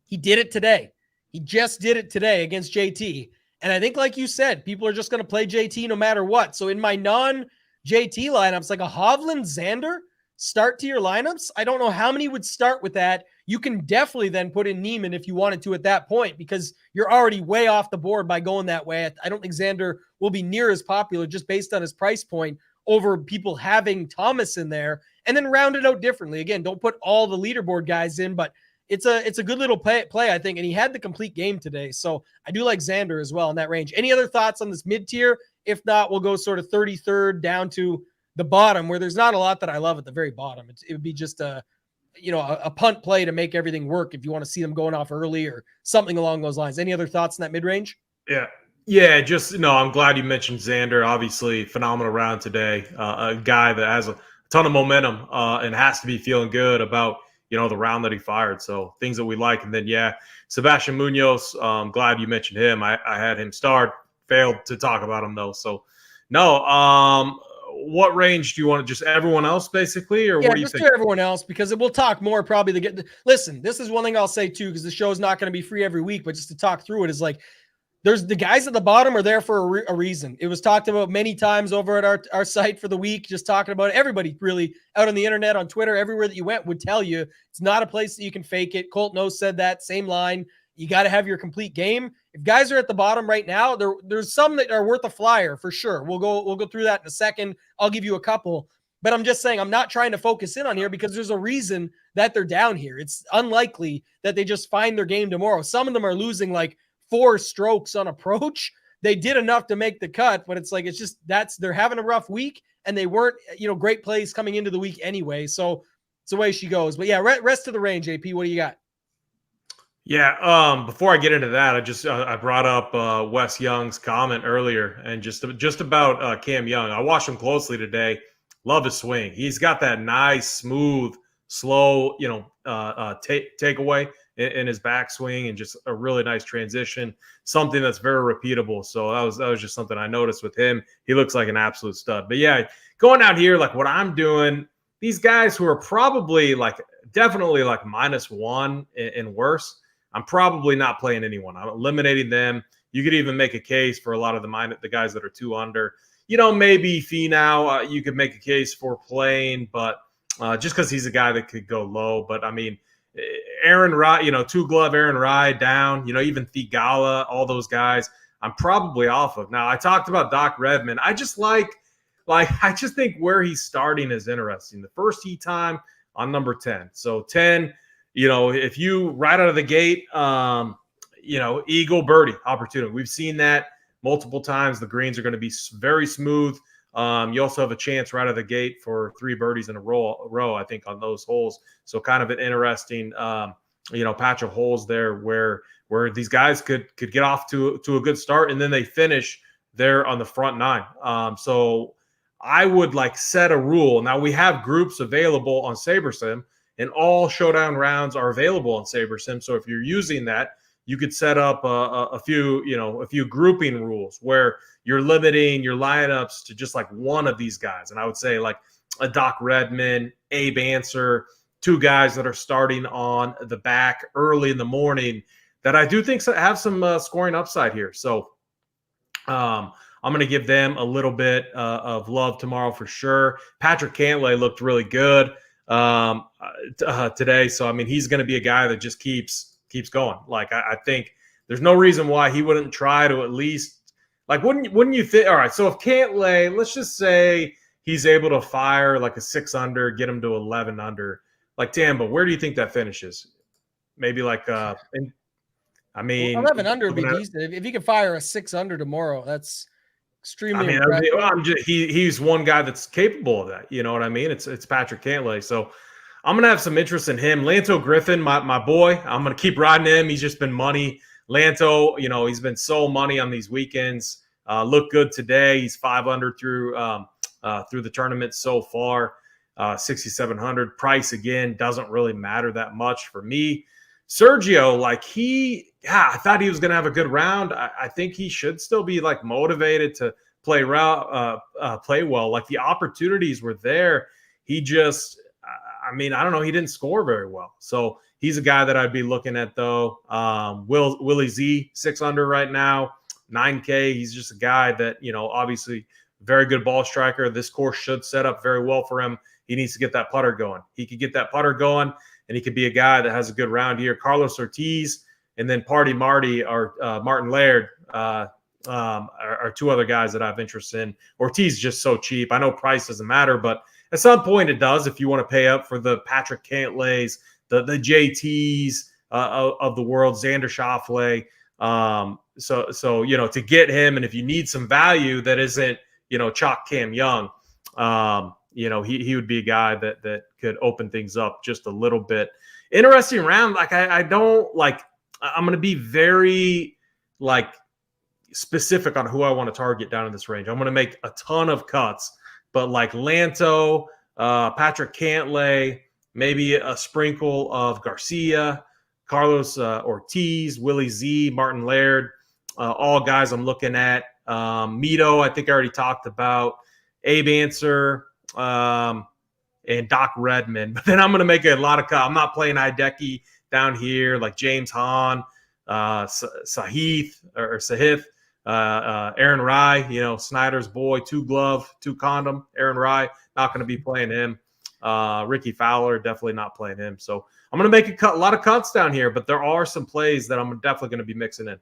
He did it today. He just did it today against JT. And I think, like you said, people are just going to play JT no matter what. So in my non-JT lineups, like a Hovland Xander start to your lineups, I don't know how many would start with that. You can definitely then put in Neiman if you wanted to at that point, because you're already way off the board by going that way. I don't think Xander will be near as popular just based on his price point over people having Thomas in there, and then round it out differently. Again, don't put all the leaderboard guys in, but it's a good little play, I think. And he had the complete game today. So I do like Xander as well in that range. Any other thoughts on this mid tier? If not, we'll go sort of 33rd down to the bottom, where there's not a lot that I love at the very bottom. It would be just a punt play to make everything work if you want to see them going off early or something along those lines. Any other thoughts in that mid-range? Yeah, I'm glad you mentioned Xander. Obviously, phenomenal round today. A guy that has a ton of momentum and has to be feeling good about, the round that he fired. So things that we like. And then, Sebastian Munoz, I'm glad you mentioned him. I had him start, failed to talk about him though. So no, what range do you want? Just everyone else basically, or what do you think? Just everyone else, because we'll talk more probably to get. Listen, this is one thing I'll say too, because the show is not going to be free every week, but just to talk through it is like, there's the guys at the bottom are there for a reason. It was talked about many times over at our site for the week, just talking about it. Everybody really out on the internet, on Twitter, everywhere that you went would tell you it's not a place that you can fake it. Colt Nose said that, same line. You got to have your complete game. If guys are at the bottom right now, there's some that are worth a flyer for sure. We'll go through that in a second. I'll give you a couple, but I'm just saying I'm not trying to focus in on here because there's a reason that they're down here. It's unlikely that they just find their game tomorrow. Some of them are losing like 4 strokes on approach. They did enough to make the cut, but it's just they're having a rough week, and they weren't great plays coming into the week anyway. So it's the way she goes. But rest of the range, AP, what do you got? Yeah, before I get into that, I brought up Wes Young's comment earlier, and just about Cam Young. I watched him closely today. Love his swing. He's got that nice, smooth, slow, takeaway in his backswing, and just a really nice transition. Something that's very repeatable. So that was just something I noticed with him. He looks like an absolute stud. But yeah, going out here, like what I'm doing, these guys who are probably definitely -1 and worse, I'm probably not playing anyone. I'm eliminating them. You could even make a case for a lot of the guys that are 2 under. maybe Finau, you could make a case for playing, but just because he's a guy that could go low. But I mean, Aaron Rye, two glove Aaron Rye down, even Thigala, all those guys, I'm probably off of. Now, I talked about Doc Redman. I just I just think where he's starting is interesting. The first tee time on number 10. So 10, if you right out of the gate, eagle birdie opportunity. We've seen that multiple times. The greens are going to be very smooth. You also have a chance right out of the gate for 3 birdies in a row, I think, on those holes. So kind of an interesting, patch of holes there where these guys could get off to a good start, and then they finish there on the front 9. So I would set a rule. Now we have groups available on SaberSim, and all Showdown rounds are available on SaberSim. So if you're using that, you could set up a few grouping rules where you're limiting your lineups to just one of these guys. And I would say a Doc Redman, Abe Answer, 2 guys that are starting on the back early in the morning that I do think have some scoring upside here. So I'm going to give them a little bit of love tomorrow for sure. Patrick Cantlay looked really good today. So, I mean, he's going to be a guy that just keeps going. I think there's no reason why he wouldn't try to at least wouldn't you think? All right, so if Cantlay, let's just say he's able to fire a 6 under, get him to 11 under, Tambo, where do you think that finishes? Maybe 11 under would be decent. If he could fire a 6 under tomorrow, that's extremely impressive. He's one guy that's capable of that. You know what I mean? It's Patrick Cantlay. So I'm gonna have some interest in him. Lanto Griffin, my boy. I'm gonna keep riding him. He's just been money. Lanto, he's been so money on these weekends. Looked good today. He's 5 under through the tournament so far. 6,700. Price again doesn't really matter that much for me. Sergio, I thought he was gonna have a good round. I think he should still be motivated to play well. The opportunities were there. He just, I don't know. He didn't score very well. So he's a guy that I'd be looking at, though. Willie Z, 6 under right now, 9K. He's just a guy that, obviously very good ball striker. This course should set up very well for him. He needs to get that putter going. He could get that putter going, and he could be a guy that has a good round here. Carlos Ortiz and then Party Marty or Martin Laird are 2 other guys that I have interest in. Ortiz is just so cheap. I know price doesn't matter, but at some point it does if you want to pay up for the Patrick Cantlays, the JTs of the world, Xander Schauffele. So to get him, and if you need some value that isn't, Chalk Cam Young, he would be a guy that could open things up just a little bit. Interesting round. I'm going to be very specific on who I want to target down in this range. I'm going to make a ton of cuts, but Lanto, Patrick Cantlay, maybe a sprinkle of Garcia, Carlos Ortiz, Willie Z, Martin Laird, all guys I'm looking at. Mito, I think I already talked about. Abe Answer, and Doc Redman. But then I'm going to make a lot of cuts. I'm not playing Hideki down here like James Hahn, Sahith, Aaron Rye, Snyder's boy, 2 glove, 2 condom. Aaron Rye, not going to be playing him. Ricky Fowler, definitely not playing him. So I'm going to make a lot of cuts down here, but there are some plays that I'm definitely going to be mixing in.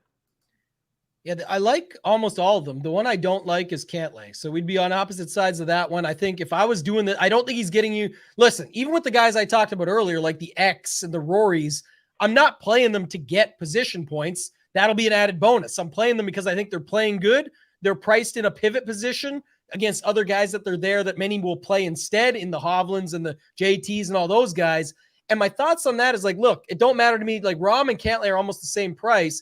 Yeah, I like almost all of them. The one I don't like is Cantlay. So we'd be on opposite sides of that one. I think if I was doing that, I don't think he's getting you. Listen, even with the guys I talked about earlier, like the X and the Rorys, I'm not playing them to get position points. That'll be an added bonus. I'm playing them because I think they're playing good. They're priced in a pivot position against other guys that they're there that many will play instead in the Hovlands and the JTs and all those guys. And my thoughts on that is look, it don't matter to me. Rahm and Cantlay are almost the same price.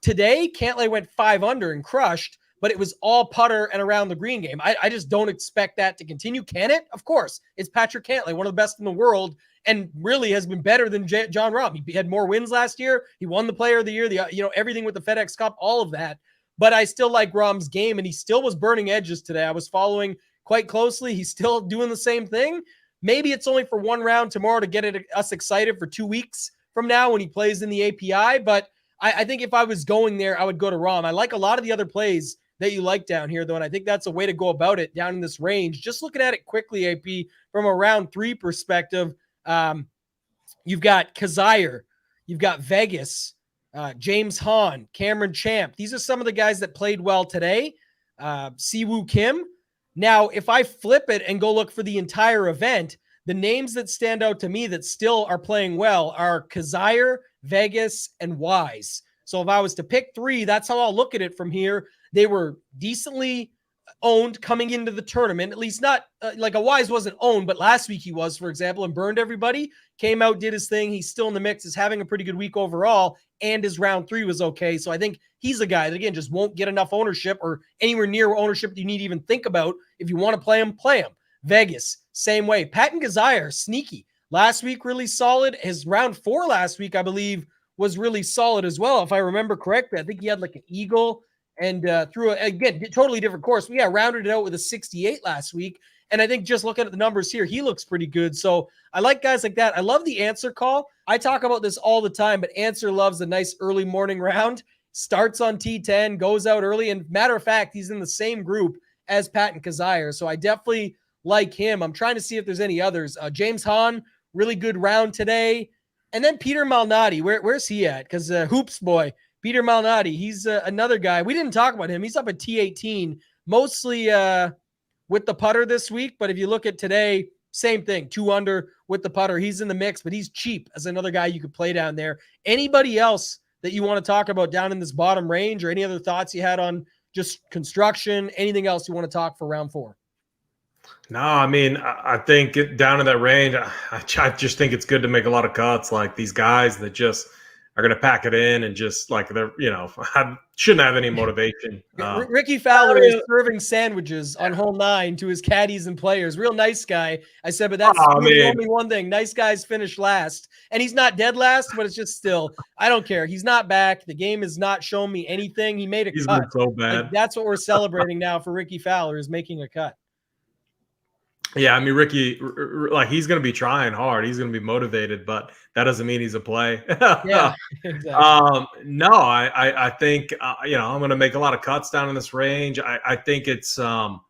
Today, Cantlay went 5 under and crushed, but it was all putter and around the green game. I just don't expect that to continue. Can it? Of course. It's Patrick Cantlay, one of the best in the world, and really has been better than John Rahm. He had more wins last year. He won the Player of the Year, everything with the FedEx Cup, all of that. But I still like Rahm's game, and he still was burning edges today. I was following quite closely. He's still doing the same thing. Maybe it's only for one round tomorrow to get us excited for 2 weeks from now when he plays in the API, but I think if I was going there, I would go to Rahm. I like a lot of the other plays that you like down here, though. And I think that's a way to go about it down in this range. Just looking at it quickly, AP, from a round 3 perspective, you've got Kazire, you've got Vegas, James Hahn, Cameron Champ. These are some of the guys that played well today. Siwoo Kim. Now, if I flip it and go look for the entire event, the names that stand out to me that still are playing well are Kazire, Vegas, and Wise. So if I was to pick 3, that's how I'll look at it from here. They were decently owned coming into the tournament, at least not like a Wise wasn't owned, but last week he was, for example, and burned everybody, came out, did his thing. He's still in the mix, is having a pretty good week overall, and his round 3 was okay. So I think he's a guy that, again, just won't get enough ownership or anywhere near ownership that you need to even think about. If you want to play him, play him. Vegas, same way. Patton Kazire, sneaky. Last week, really solid. His round 4 last week, I believe, was really solid as well. If I remember correctly, I think he had like an eagle and threw, again, totally different course. But yeah, rounded it out with a 68 last week. And I think just looking at the numbers here, he looks pretty good. So I like guys like that. I love the Answer call. I talk about this all the time, but Answer loves a nice early morning round. Starts on T10, goes out early. And matter of fact, he's in the same group as Patton Kazire. So I definitely like him. I'm trying to see if there's any others. James Hahn, really good round today. And then Peter Malnati, where's he at? Because Hoops boy, Peter Malnati, he's another guy. We didn't talk about him. He's up at T18, mostly with the putter this week. But if you look at today, same thing, 2 under with the putter. He's in the mix, but he's cheap as another guy you could play down there. Anybody else that you want to talk about down in this bottom range, or any other thoughts you had on just construction, anything else you want to talk for round 4? No, I mean, I think down in that range, I just think it's good to make a lot of cuts. Like these guys that just are going to pack it in and just like they're, shouldn't have any motivation. Ricky Fowler is serving sandwiches on hole 9 to his caddies and players. Real nice guy. I said, but that's only one thing. Nice guys finish last. And he's not dead last, but it's just still, I don't care. He's not back. The game has not shown me anything. He made a He's cut. been so bad. Like, that's what we're celebrating now for Ricky Fowler, is making a cut. Yeah, I mean, Ricky, like he's going to be trying hard. He's going to be motivated, but that doesn't mean he's a play. Yeah, exactly. No, I think, I'm going to make a lot of cuts down in this range. I think it's, build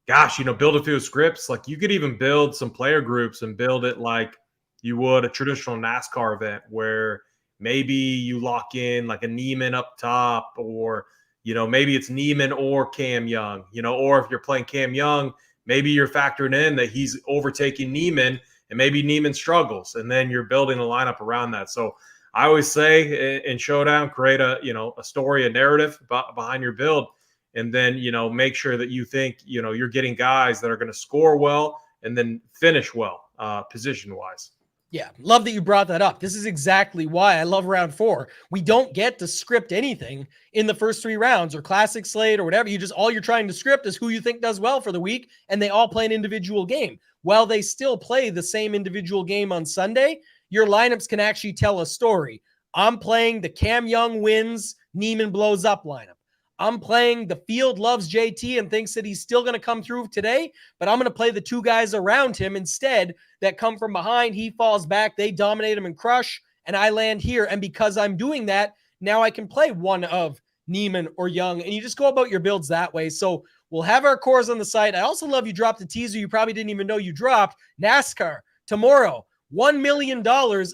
a few scripts. Like you could even build some player groups and build it like you would a traditional NASCAR event where maybe you lock in like a Neiman up top, or, maybe it's Neiman or Cam Young, or if you're playing Cam Young, maybe you're factoring in that he's overtaking Neiman and maybe Neiman struggles, and then you're building a lineup around that. So I always say in Showdown, create a story, a narrative behind your build, and then, make sure that you think, you're getting guys that are going to score well and then finish well position-wise. Yeah, love that you brought that up. This is exactly why I love round 4. We don't get to script anything in the first 3 rounds or classic slate or whatever. All you're trying to script is who you think does well for the week, and they all play an individual game. While they still play the same individual game on Sunday, your lineups can actually tell a story. I'm playing the Cam Young wins, Neiman blows up lineup. I'm playing the field loves JT and thinks that he's still going to come through today, but I'm going to play the 2 guys around him instead that come from behind. He falls back, they dominate him and crush, and I land here. And because I'm doing that, now I can play one of Neiman or Young, and you just go about your builds that way. So we'll have our cores on the site. I also love you dropped the teaser you probably didn't even know you dropped. NASCAR tomorrow. $1 million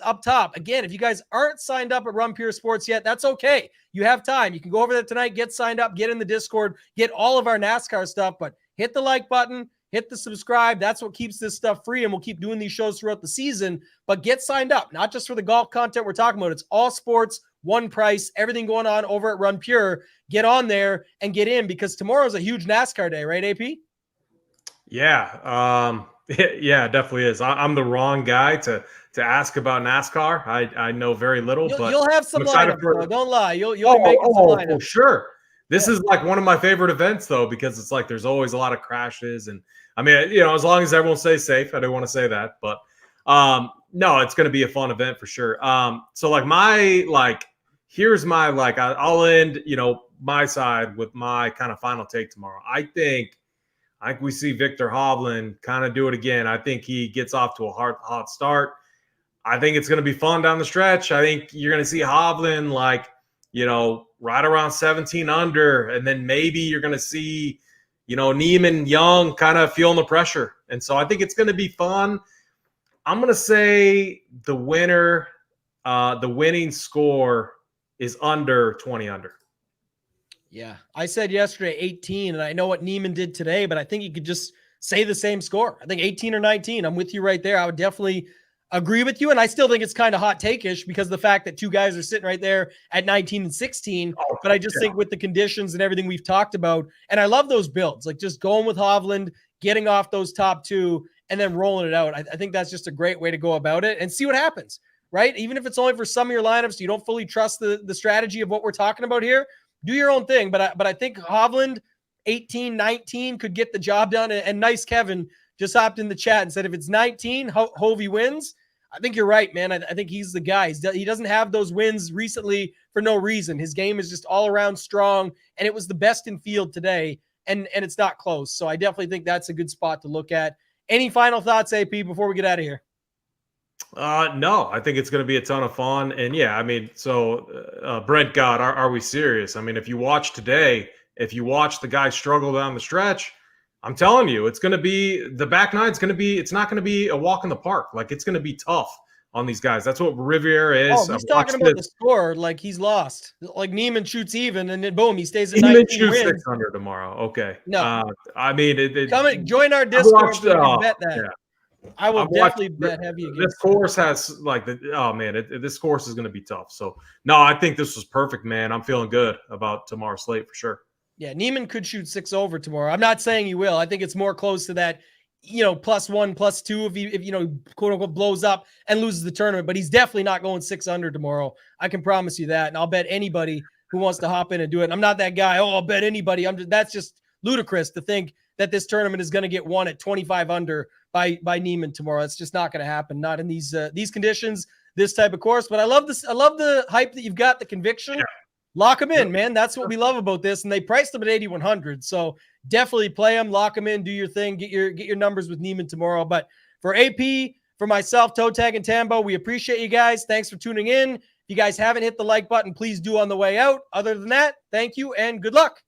up top. Again, if you guys aren't signed up at Run Pure Sports yet, that's okay. You have time. You can go over there tonight, get signed up, get in the Discord, get all of our NASCAR stuff, but hit the like button, hit the subscribe. That's what keeps this stuff free, and we'll keep doing these shows throughout the season. But get signed up, not just for the golf content we're talking about. It's all sports, one price, everything going on over at Run Pure. Get on there and get in, because tomorrow's a huge NASCAR day, right, AP? Yeah. Yeah, it definitely is. I'm the wrong guy to ask about NASCAR. I know very little, but you'll have some lineups. Don't lie. You'll be making some lineups. For sure. This is like one of my favorite events, though, because it's like there's always a lot of crashes, and I mean, as long as everyone stays safe. I don't want to say that, but no, it's going to be a fun event for sure. So here's my I'll end my side with my kind of final take tomorrow. I think we see Victor Hovland kind of do it again. I think he gets off to a hot start. I think it's going to be fun down the stretch. I think you're going to see Hovland right around 17 under, and then maybe you're going to see, Neiman, Young kind of feeling the pressure. And so I think it's going to be fun. I'm going to say the winning score is under 20 under. Yeah, I said yesterday 18, and I know what Neiman did today, but I think you could just say the same score. I think 18 or 19. I'm with you right there. I would definitely agree with you, and I still think it's kind of hot take-ish because of the fact that two guys are sitting right there at 19 and 16. But I just think with the conditions and everything we've talked about, and I love those builds, like just going with Hovland, getting off those top two, and then rolling it out. I think that's just a great way to go about it and see what happens, right? Even if it's only for some of your lineups, you don't fully trust the strategy of what we're talking about here, do your own thing. But I think Hovland, 18, 19 could get the job done. And nice Kevin just hopped in the chat and said, if it's 19, Hovey wins. I think you're right, man. I think he's the guy. He doesn't have those wins recently for no reason. His game is just all around strong, and it was the best in field today, and it's not close. So I definitely think that's a good spot to look at. Any final thoughts, AP, before we get out of here? No, I think it's going to be a ton of fun. And yeah, I mean, so Brent God, are we serious? I mean, if you watch today, if you watch the guy struggle down the stretch, I'm telling you, it's going to be the back nine's going to be, it's not going to be a walk in the park. Like, it's going to be tough on these guys. That's what Riviera is. Oh, he's talking about the score. Like, he's lost. Like, Neiman shoots even, and then boom, he stays at 19 shoots wins. 600 tomorrow. Okay. No. I mean, join our Discord. Bet that. Yeah. I will definitely bet heavy against this course has this course is going to be tough. So no, I think this was perfect, man. I'm feeling good about tomorrow's slate for sure. Yeah, Neiman could shoot 6 over tomorrow. I'm not saying he will. I think it's more close to that, +1, +2 if quote unquote blows up and loses the tournament. But he's definitely not going 6 under tomorrow. I can promise you that. And I'll bet anybody who wants to hop in and do it. And I'm not that guy. Oh, I'll bet anybody. That's just ludicrous to think that this tournament is going to get won at 25 under by Neiman tomorrow. It's just not going to happen. Not in these conditions, this type of course. But I love this. I love the hype that you've got, the conviction. Yeah. Lock them in, man. That's what we love about this. And they priced them at 8,100. So definitely play them, lock them in, do your thing, get your numbers with Neiman tomorrow. But for AP, for myself, Toe Tag, and Tambo, we appreciate you guys. Thanks for tuning in. If you guys haven't hit the like button, please do on the way out. Other than that, thank you and good luck.